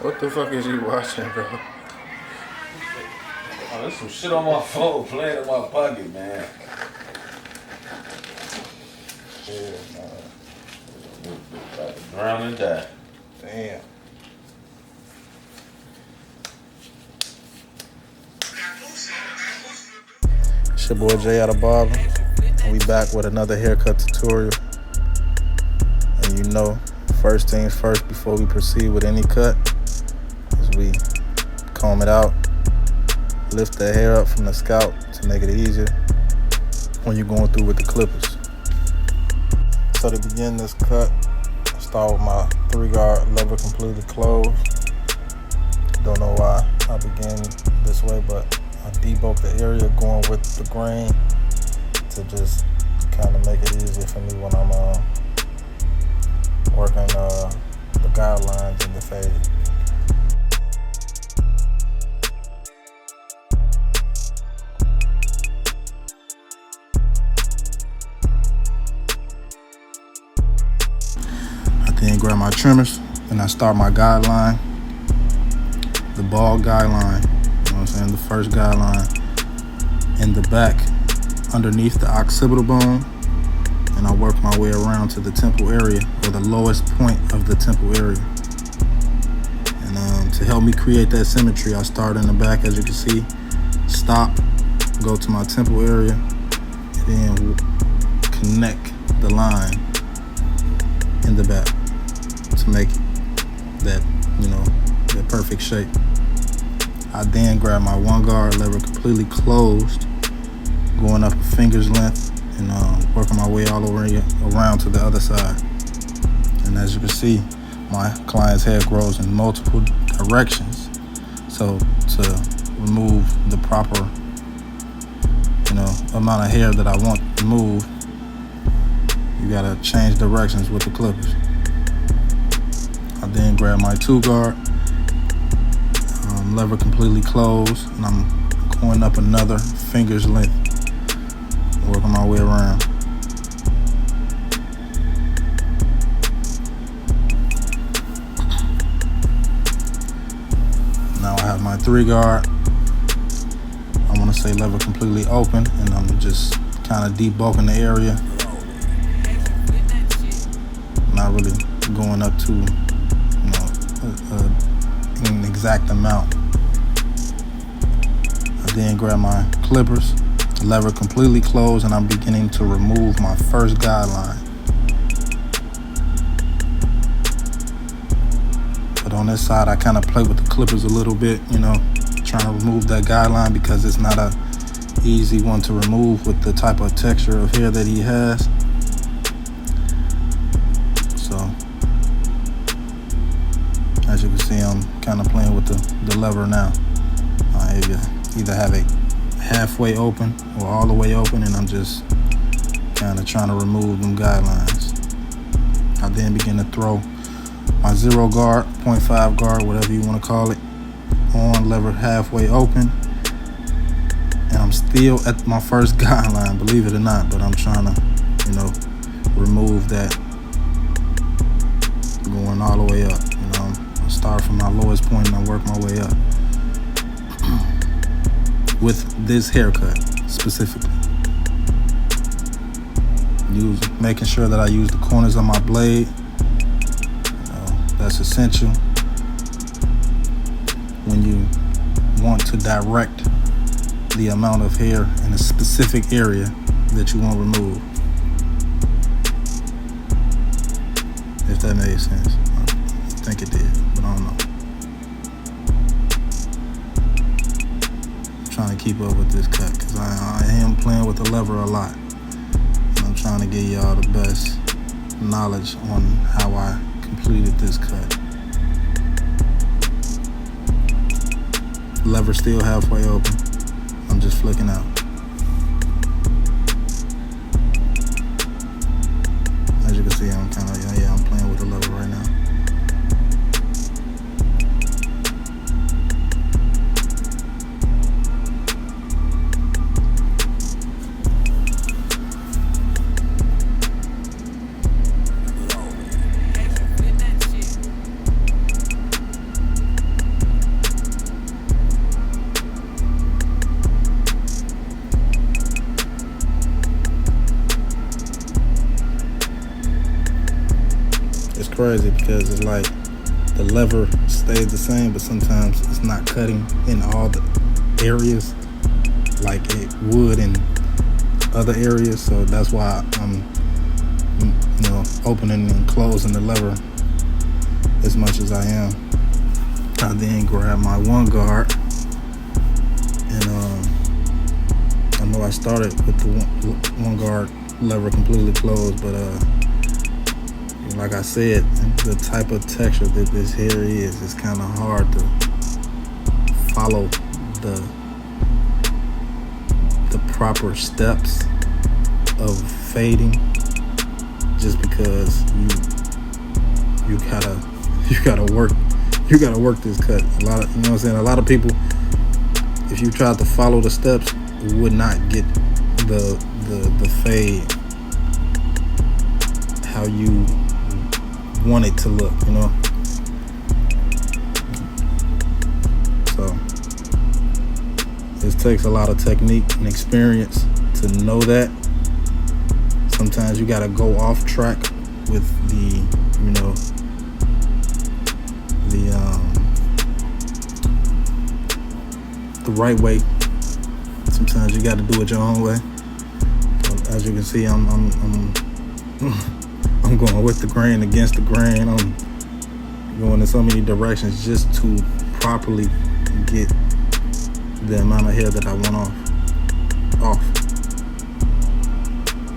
What the fuck is you watching, bro? Oh, there's some shit on my phone playing in my pocket, man. Yeah, about to drown and die. Damn. It's your boy Jay out of Barber. And we back with another haircut tutorial. And you know, first things first before we proceed with any cut is we comb it out, lift the hair up from the scalp to make it easier when you're going through with the clippers. So to begin this cut, I start with my 3-guard lever completely closed. Don't know why I begin this way, but I debulk the area going with the grain to just kind of make it easier for me when I'm working the guidelines and the fade. I then grab my trimmers and I start my guideline, the bald guideline. You know what I'm saying? The first guideline in the back underneath the occipital bone, and I work my way around to the temple area, or the lowest point of the temple area. And to help me create that symmetry, I start in the back, as you can see, stop, go to my temple area, and then connect the line in the back to make that, you know, that perfect shape. I then grab my 1-guard lever completely closed, going up a finger's length and working my way all over around to the other side. And as you can see, my client's hair grows in multiple directions. So to remove the proper, you know, amount of hair that I want to move, you gotta change directions with the clippers. I then grab my 2-guard, lever completely closed, and I'm going up another finger's length, working my way around. Now I have my 3-guard. I want to say lever completely open, and I'm just kind of debulking the area. Not really going up to, you know, an exact amount. I then grab my clippers, lever completely closed, and I'm beginning to remove my first guideline. But on this side, I kind of play with the clippers a little bit, you know, trying to remove that guideline because it's not a easy one to remove with the type of texture of hair that he has. So, as you can see, I'm kind of playing with the lever now. I either have it halfway open or all the way open, and I'm just kind of trying to remove them guidelines. I then begin to throw my 0-guard, 0.5 guard, whatever you want to call it, on, lever halfway open, and I'm still at my first guideline, believe it or not, but I'm trying to, you know, remove that going all the way up. You know, I start from my lowest point and I work my way up with this haircut specifically. Making sure that I use the corners of my blade. That's essential when you want to direct the amount of hair in a specific area that you want removed. If that made sense. I think it did, but I don't know. Trying to keep up with this cut because I am playing with the lever a lot, and I'm trying to give y'all the best knowledge on how I completed this cut. Lever still halfway open. I'm just flicking out. As you can see, I'm kind of, I'm playing with the lever right now. crazy because it's like the lever stays the same, but sometimes it's not cutting in all the areas like it would in other areas. So that's why I'm opening and closing the lever as much as I am. I then grab my one guard, and I know I started with the one guard lever completely closed, but like I said, the type of texture that this hair is kind of hard to follow the proper steps of fading, just because you gotta work this cut. A lot of people, if you tried to follow the steps, would not get the fade how you want it to look, So it takes a lot of technique and experience to know that. Sometimes you gotta go off track with the right way. Sometimes you gotta do it your own way. As you can see, I'm going with the grain, against the grain. I'm going in so many directions just to properly get the amount of hair that I want off.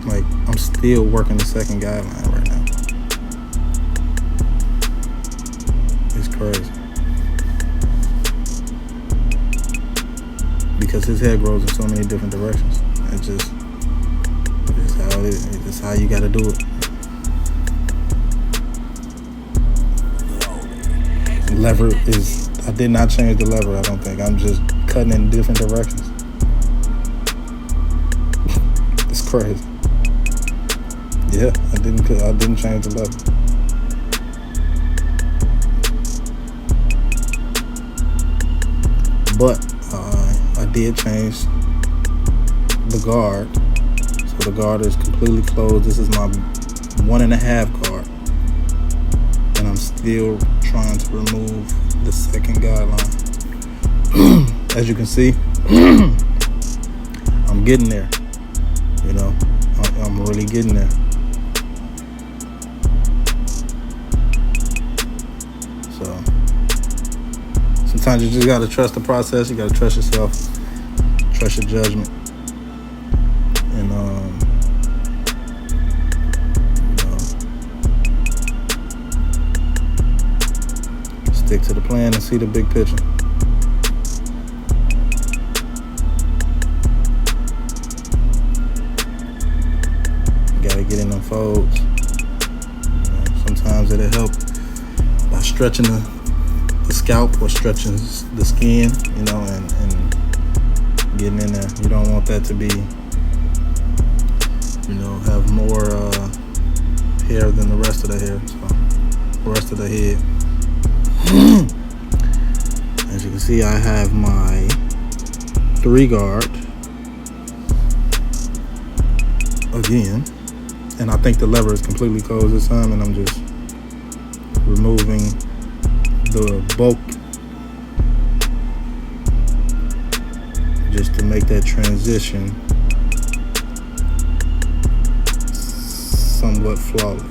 Like, I'm still working the second guideline right now. It's crazy. Because his hair grows in so many different directions. It's how it is. It's how you gotta do it. Lever I did not change the lever, I don't think. I'm just cutting in different directions. It's crazy. Yeah, I didn't change the lever. But I did change the guard. So the guard is completely closed. This is my 1.5 guard. And I'm still trying to remove the second guideline. As you can see, I'm getting there. I'm really getting there. So sometimes you just gotta trust the process. You gotta trust yourself, trust your judgment, and stick to the plan and see the big picture. You gotta get in them folds. Sometimes it'll help by stretching the scalp or stretching the skin, and getting in there. You don't want that to be, have more hair than the rest of the hair, so the rest of the head. As you can see, I have my 3 guard again, and I think the lever is completely closed this time, and I'm just removing the bulk just to make that transition somewhat flawless.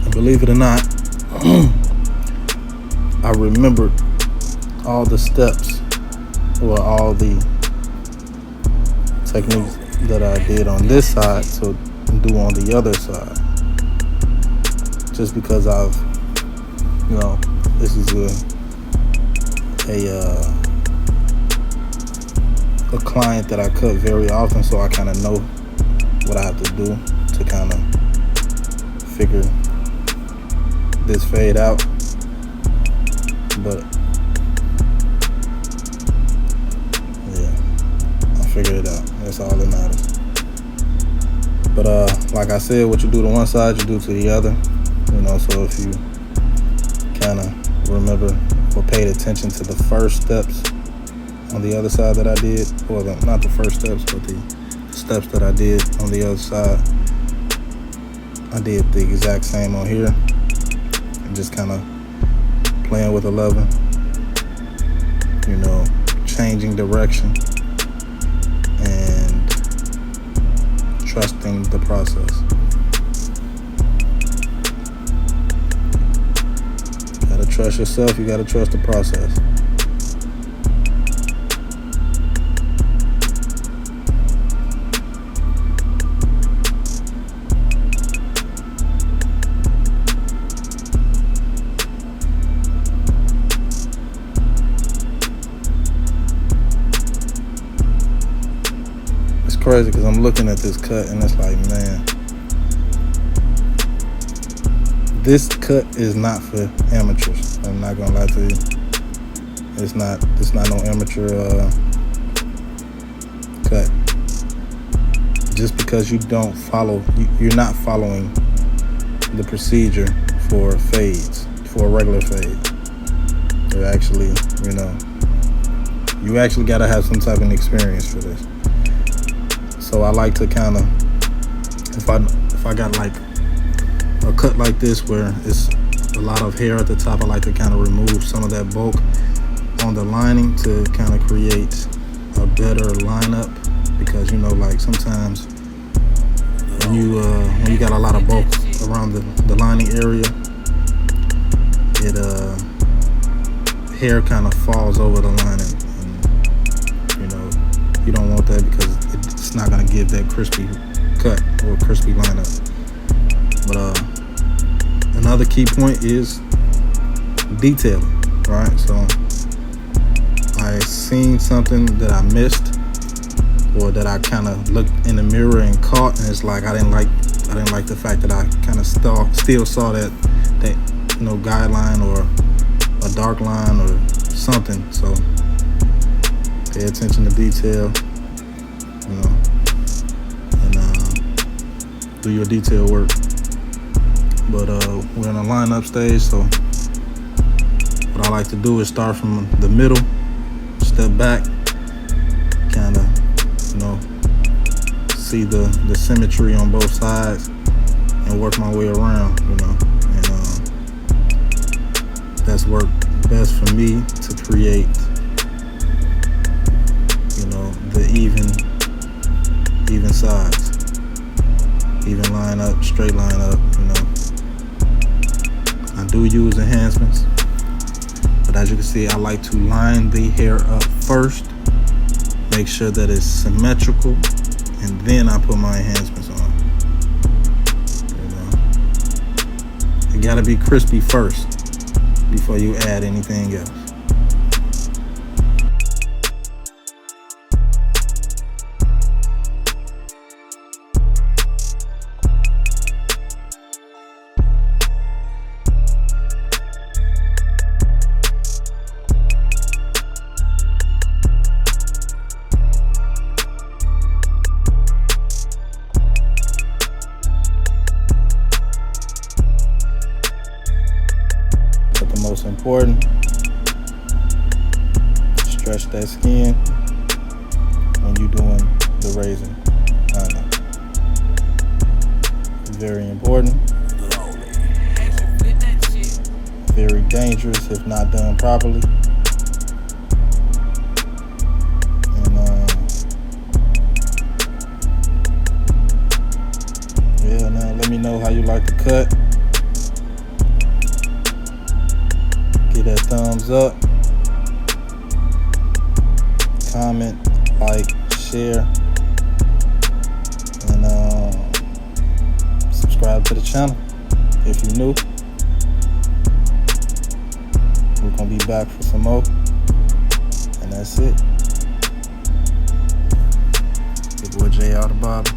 And believe it or not, I remembered all the steps or all the techniques that I did on this side to do on the other side, just because I've, this is a client that I cut very often, so I kind of know what I have to do to kind of figure this fade out. But yeah, I figured it out. That's all that matters. But like I said, what you do to one side, you do to the other. So if you kind of remember or paid attention to the first steps on the other side that I did, or not the first steps, but the steps that I did on the other side. I did the exact same on here, and just kind of playing with the lever, you know, changing direction and trusting the process. You gotta trust yourself, you gotta trust the process. Crazy because I'm looking at this cut and it's like, man, this cut is not for amateurs. I'm not gonna lie to you. It's not no amateur cut. Just because you don't follow, you're not following the procedure for fades, for a regular fade. You're actually, you know, you actually gotta have some type of experience for this. So I like to kind of, if I got like a cut like this where it's a lot of hair at the top, I like to kind of remove some of that bulk on the lining to kind of create a better lineup. Because, you know, like sometimes when you got a lot of bulk around the lining area, hair kind of falls over the lining, and you know, you don't want that because it's not gonna give that crispy cut or crispy lineup. But another key point is detailing, right? So I seen something that I missed, or that I kind of looked in the mirror and caught, and it's like I didn't like the fact that I kind of still saw that you know, guideline or a dark line or something. So pay attention to detail, you know, and do your detail work. But we're in a lineup stage, so what I like to do is start from the middle, step back, kind of, you know, see the symmetry on both sides and work my way around, you know, and that's worked best for me to create, you know, the even sides, even line up, straight line up, you know. I do use enhancements, but as you can see, I like to line the hair up first, make sure that it's symmetrical, and then I put my enhancements on. You know, it gotta be crispy first before you add anything else. Most important, stretch that skin when you're doing the raising lineup. Very important, very dangerous if not done properly. And yeah, now let me know how you like to cut. Give that thumbs up, comment, like, share, and subscribe to the channel if you're new. We're gonna be back for some more, and that's it. Your boy JR the Barber.